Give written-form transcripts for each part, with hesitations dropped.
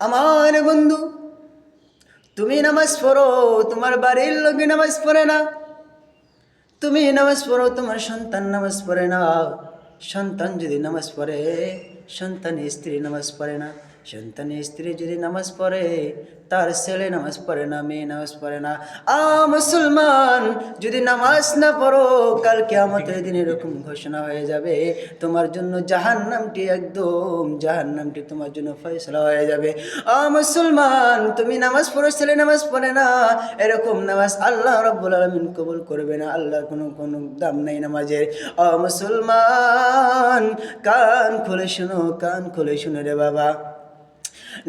আমার বন্ধু, তুমি নামাজ পড়ো, তোমার বাড়ির লোকে নামাজ পড়ে না। তুমি নামাজ পড়ো, তোমার সন্তান নামাজ পড়ে না। সন্তান যদি নামাজ পড়ে, সন্তানের স্ত্রী নামাজ পড়ে না। সন্তানের স্ত্রী যদি নামাজ পড়ে, তার ছেলে নামাজ পড়ে না, মেয়ে নামাজ পড়ে না। মুসলমান, যদি নামাজ না পড়ো, কাল কিয়ামতের দিন এরকম ঘোষণা হয়ে যাবে, তোমার জন্য জাহান্নামটি, একদম জাহান্নামটি তোমার জন্য ফয়সালা হয়ে যাবে। মুসলমান, তুমি নামাজ পড়ো, ছেলে নামাজ পড়ে না, এরকম নামাজ আল্লাহ রাব্বুল আলামিন কবুল করবে না। আল্লাহর কোনো দাম নাই নামাজের। মুসলমান, কান খুলে শোনো, কান খুলে শোনো রে বাবা।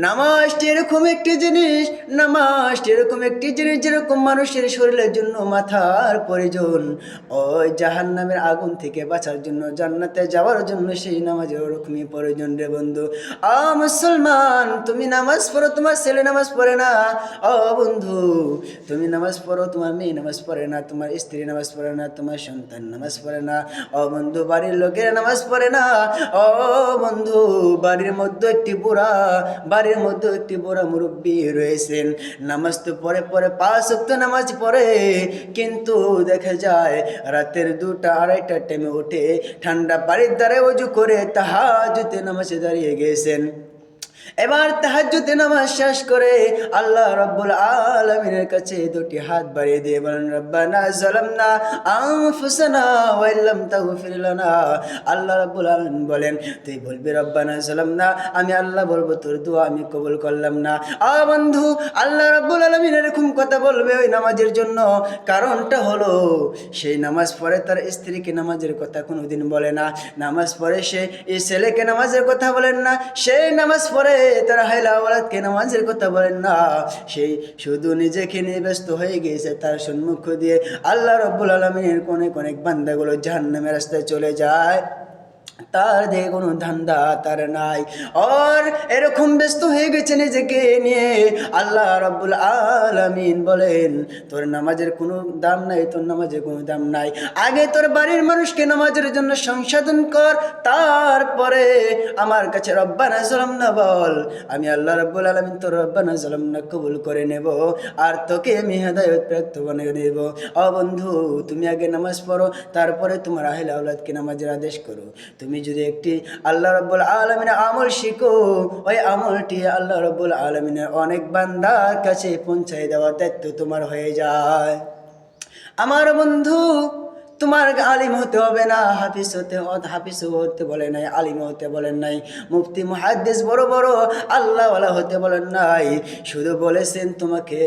নামাজটি এরকম একটি জিনিস, নামাজটি এরকম একটি জিনিস যেরকম মানুষের শরীরের জন্য মাথার প্রয়োজন, ওই জাহান্নামের আগুন থেকে বাঁচার জন্য, জান্নাতে যাওয়ার জন্য সেই নামাজের ওরকমই প্রয়োজন রে বন্ধু। মুসলমান, তুমি নামাজ পড়ো, তোমার ছেলে নামাজ পড়ে না। বন্ধু, তুমি নামাজ পড়ো, তোমার মেয়ে নামাজ পড়ে না, তোমার স্ত্রী নামাজ পড়ে না, তোমার সন্তান নামাজ পড়ে না। বন্ধু, বাড়ির লোকেরা নামাজ পড়ে না। বন্ধু, বাড়ির মধ্যে একটি বুড়া মুরব্বী রয়েছেন, নামাজ তো পড়ে 5 ওয়াক্ত নামাজ পড়ে, কিন্তু দেখা যায় রাতের 2টা 2:30টার টাইমে উঠে ঠান্ডা পানির দ্বারা ওযু করে তাহাজ্জুদে নামাজে দাঁড়িয়ে গেছেন। এবার তাহাজ্জুদে নামাজ শেষ করে আল্লাহ রাব্বুল আলামিনের কাছে 2টি হাত বাড়িয়ে দিয়ে বলেন, রব্বানা যালামনা আনফুসানা ওয়া ইল্লাম তাগফির লানা। আল্লাহ রাব্বুল আলামিন বলেন, তুই বলবি রব্বানা যালামনা, আমি আল্লাহ বলবো তোর দোয়া আমি কবুল করলাম না। বন্ধু, আল্লাহ রাব্বুল আলামিন এরকম কথা বলবে ওই নামাজের জন্য, কারণটা হলো সেই নামাজ পড়ে তার স্ত্রীকে নামাজের কথা কোনোদিন বলে না, নামাজ পড়ে সে এই ছেলেকে নামাজের কথা বলেন না, সেই নামাজ পড়ে তারা হাইলা ওয়ালাদকে নামাজের কথা বলেন না, সেই শুধু নিজেকে নিয়ে ব্যস্ত হয়ে গিয়েছে। তার সম্মুখ দিয়ে আল্লাহ রাব্বুল আলামিনের অনেক বান্দাগুলো জাহান্নামের রাস্তায় চলে যায়, তার দিয়ে কোনো ধান্দা তার নাই। আর এরকম ব্যস্ত হয়ে গেছে নিজেকে নিয়ে। আল্লাহ রাব্বুল আলামিন বলেন, তোর নামাজের কোনো দাম নাই, তোর নামাজের কোনো দাম নাই। আগে তোর বাড়ির মানুষকে নামাজের জন্য সংশোধন কর, তারপরে আমার কাছে রব্বানা যালামনা বল, আমি আল্লাহ রাব্বুল আলামিন তোর রব্বানা যালামনা কবুল করে নেব, আর তোকে আমি হেদায়েত প্রাপ্ত বানিয়ে দেব। বন্ধু, তুমি আগে নামাজ পড়ো, তারপরে তোমার আহলে আওলাদকে নামাজের আদেশ করো। তুমি যদি একটি আল্লাহ রাব্বুল আলামিনের আমল শিখো, ওই আমলটি আল্লাহ রাব্বুল আলামিনের অনেক বান্দার কাছে পৌঁছায় দেওয়ার দায়িত্ব তোমার হয়ে যায়। আমার বন্ধু, তোমার আলিম হতে হবে না, হাফিজ হতে বলে নাই, আলিম হতে বলেন নাই, মুফতি মুহাদ্দিস বড় বড় আল্লাহওয়ালা হতে বলেন নাই। শুধু বলেছেন তোমাকে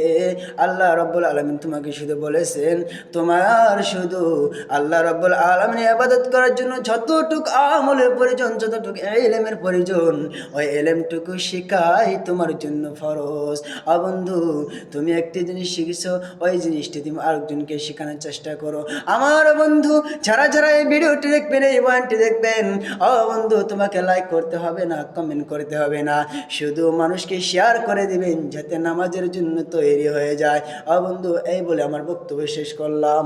আল্লাহ রাব্বুল আলামিন, তোমাকে শুধু বলেছেন তোমার শুধু আল্লাহ রাব্বুল আলামিনের ইবাদত করার জন্য যতটুকু আমলের প্রয়োজন, যতটুকু ইলমের প্রয়োজন, ওই ইলমটুকু শিখাই তোমার জন্য ফরজ। বন্ধু, তুমি একটি জিনিস শিখেছো, ওই জিনিসটি তুমি আরেকজনকে শেখানোর চেষ্টা করো। আমার বন্ধু, যারা এই ভিডিওটি দেখবেন, এই বয়ানটি দেখবেন, বন্ধু, তোমাকে লাইক করতে হবে না, কমেন্ট করতে হবে না, শুধু মানুষকে শেয়ার করে দিবেন যাতে নামাজের জন্য তৈরি হয়ে যায়। বন্ধু, এই বলে আমার বক্তব্য শেষ করলাম।